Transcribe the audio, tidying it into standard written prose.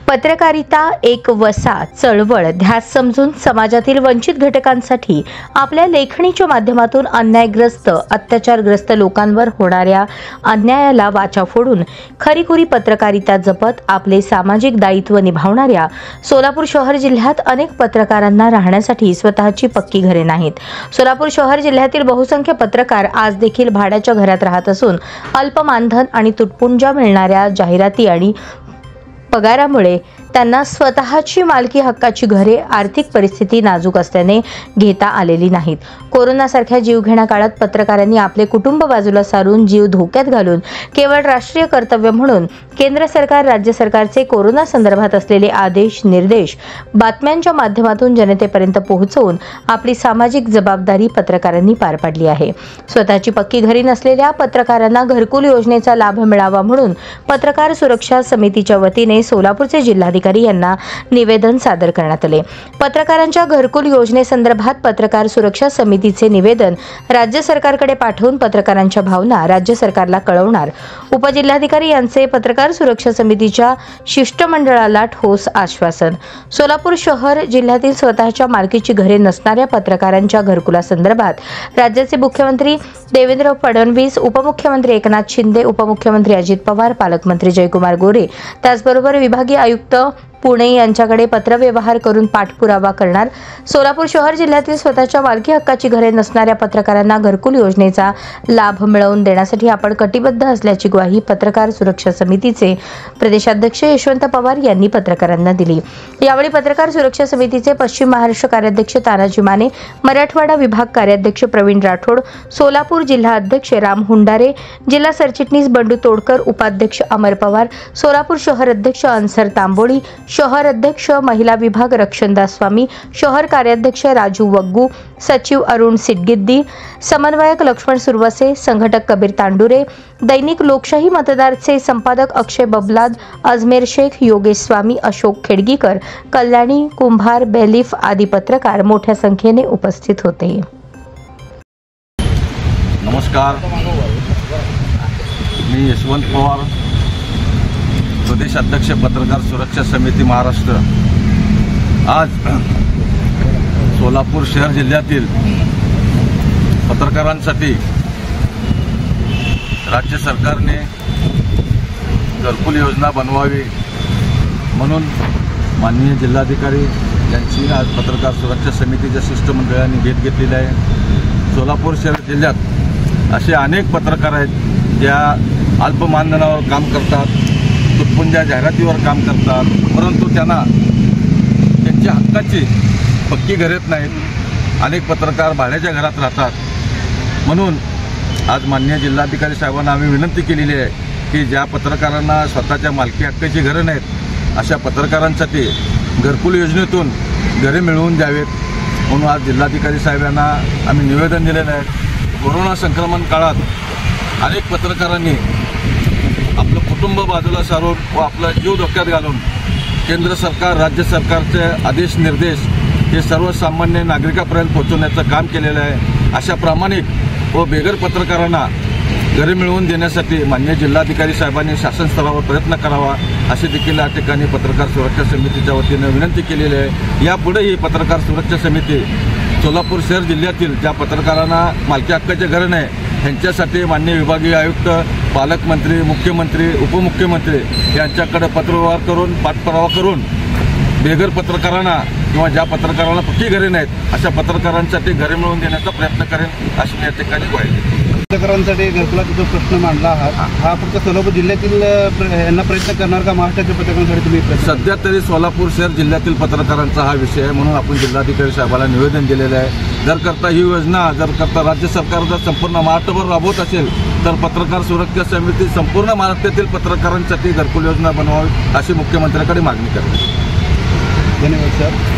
पत्रकारिता एक वसा चळवळ ध्यास समजून समाजातील वंचित घटकांसाठी आपल्या लेखणीच्या माध्यमातून अन्यायग्रस्त अत्याचारग्रस्त लोकांवर होणाऱ्या अन्यायाला वाचा फोडून खरीखुरी पत्रकारिता जपत आपले सामाजिक दायित्व निभावणाऱ्या सोलापूर शहर जिल्ह्यात अनेक पत्रकारांना राहण्यासाठी स्वतःची पक्की घरे नाहीत। सोलापूर शहर जिल्ह्यातील बहुसंख्य पत्रकार आज देखील भाड्याच्या घरात राहत असून अल्प मानधन आणि तुटपुंजा मिळणाऱ्या जाहिराती आणि पगारामुळे त्यांना स्वतःची मालकी हक्काची घरे आर्थिक परिस्थिती नाजूक असल्याने घेता आलेली नाहीत। कोरोनासारख्या जीवघेण्या काळात पत्रकारांनी आपले कुटुंब बाजूला सारून जीव धोक्यात घालून केवळ राष्ट्रीय कर्तव्य म्हणून केंद्र सरकार राज्य सरकारचे कोरोना संदर्भात असलेले आदेश निर्देश बातम्यांच्या माध्यमातून जनतेपर्यंत पोहोचवून आपली सामाजिक जबाबदारी पत्रकारांनी पार पाडली आहे। स्वतःची पक्की घरे नसलेल्या पत्रकारांना घरकुल योजनेचा लाभ मिळावा म्हणून पत्रकार सुरक्षा समितीच्या वतीने सोलापूरचे जिल्हाधिकारी यांना निवेदन सादर करण्यात आले। पत्रकारांच्या घरकुल योजनेसंदर्भात पत्रकार सुरक्षा समितीचे निवेदन राज्य सरकारकडे पाठवून पत्रकारांच्या भावना राज्य सरकारला कळवणार। उपजिल्हाधिकारी यांचे पत्रकार सुरक्षा समितीच्या शिष्टमंडळाला ठोस आश्वासन। सोलापूर शहर जिल्ह्यातील स्वतःच्या मालकीची घरे नसणाऱ्या पत्रकारांच्या घरकुलासंदर्भात राज्याचे मुख्यमंत्री देवेंद्र फडणवीस, उपमुख्यमंत्री एकनाथ शिंदे, उपमुख्यमंत्री अजित पवार, पालकमंत्री जयकुमार गोरे त्याचबरोबर विभागीय आयुक्त पुणे यांच्याकडे पत्रव्यवहार करून पाठपुरावा करणार। सोलापूर शहर जिल्ह्यातील स्वतःच्या मालकी हक्काची घरे नसणाऱ्या पत्रकारांना घरकुल योजनेचा लाभ मिळवून देण्यासाठी आपण कटिबद्ध असल्याची ग्वाही पत्रकार सुरक्षा समितीचे प्रदेशाध्यक्ष यशवंत पवार यांनी पत्रकारांना दिली। यावेळी पत्रकार सुरक्षा समितीचे पश्चिम महाराष्ट्र कार्याध्यक्ष तानाजी माने, मराठवाडा विभाग कार्याध्यक्ष प्रवीण राठोड, सोलापूर जिल्हा अध्यक्ष राम हुंडारे, जिल्हा सरचिटणीस बंडू तोडकर, उपाध्यक्ष अमर पवार, सोलापूर शहर अध्यक्ष अन्सर तांबोळी, शहर अध्यक्ष महिला विभाग रक्षणदास स्वामी, शहर कार्याध्यक्ष राजू वग्गू, सचिव अरुण सिटगिद्दी, समन्वयक लक्ष्मण सुरवसे, संघटक कबीर तांडुरे, दैनिक लोकशाही मतदारचे संपादक अक्षय बबलाद, अजमेर शेख, योगेश स्वामी, अशोक खेडगीकर, कल्याणी कुंभार, बेलिफ आदी पत्रकार मोठ्या संख्येने उपस्थित होते। नमस्कार, मी यशवंत पवार, प्रदेश अध्यक्ष पत्रकार सुरक्षा समिती महाराष्ट्र। आज सोलापूर शहर जिल्ह्यातील पत्रकारांसाठी राज्य सरकारने घरकुल योजना बनवावी म्हणून माननीय जिल्हाधिकारी यांची आज पत्रकार सुरक्षा समितीच्या शिष्टमंडळाने भेट घेतलेली आहे। सोलापूर शहर जिल्ह्यात असे अनेक पत्रकार आहेत ज्या अल्प मानधनावर काम करतात, तुटपुंजा जाहिरातीवर काम करतात, परंतु त्यांना त्यांच्या हक्काची पक्की घरेत नाहीत। अनेक पत्रकार भाड्याच्या घरात राहतात। म्हणून आज माननीय जिल्हाधिकारी साहेबांना आम्ही विनंती केलेली आहे की ज्या पत्रकारांना स्वतःच्या मालकी हक्काची घरं नाहीत अशा पत्रकारांसाठी घरकुल योजनेतून घरे मिळवून द्यावेत म्हणून आज जिल्हाधिकारी साहेबांना आम्ही निवेदन दिलेलं आहे। कोरोना संक्रमण काळात अनेक पत्रकारांनी आपलं कुटुंब बाजूला सारून व आपला जीव धोक्यात घालून केंद्र सरकार राज्य सरकारचे आदेश निर्देश हे सर्वसामान्य नागरिकांपर्यंत पोहोचवण्याचं काम केलेलं आहे। अशा प्रामाणिक व बेघर पत्रकारांना घरे मिळवून देण्यासाठी माननीय जिल्हाधिकारी साहेबांनी शासन स्तरावर प्रयत्न करावा अशी देखील या ठिकाणी पत्रकार सुरक्षा समितीच्या वतीने विनंती केलेली आहे। यापुढे ही पत्रकार सुरक्षा समिती सोलापूर शहर जिल्ह्यातील ज्या पत्रकारांना मालकी हक्काचे घर नाही यांच्यासाठी माननीय विभागीय आयुक्त, पालकमंत्री, मुख्यमंत्री, उपमुख्यमंत्री यांच्याकडे पत्रव्यवहार करून पाठपुरावा करून बेघर पत्रकारांना किंवा ज्या पत्रकारांना पक्की घरे नाहीत अशा पत्रकारांसाठी घरे मिळवून देण्याचा प्रयत्न करेन अशी मी या ठिकाणी ग्वाही देतो। पत्रकारांसाठी घरकुलाचा जो प्रश्न मांडला हा फक्त सोलापूर जिल्ह्यातील यांना प्रयत्न करणार का महाराष्ट्रातील पत्रकारांसाठी तुम्ही? सध्या तरी सोलापूर शहर जिल्ह्यातील पत्रकारांचा हा विषय आहे म्हणून आपण जिल्हाधिकारी साहेबांना निवेदन दिलेलं आहे। जर करता ही योजना राज्य सरकार जर संपूर्ण महाराष्ट्रभर राबवत असेल तर पत्रकार सुरक्षा समिती संपूर्ण महाराष्ट्रातील पत्रकारांसाठी घरकुल योजना बनवावी अशी मुख्यमंत्र्यांकडे मागणी करते। धन्यवाद सर।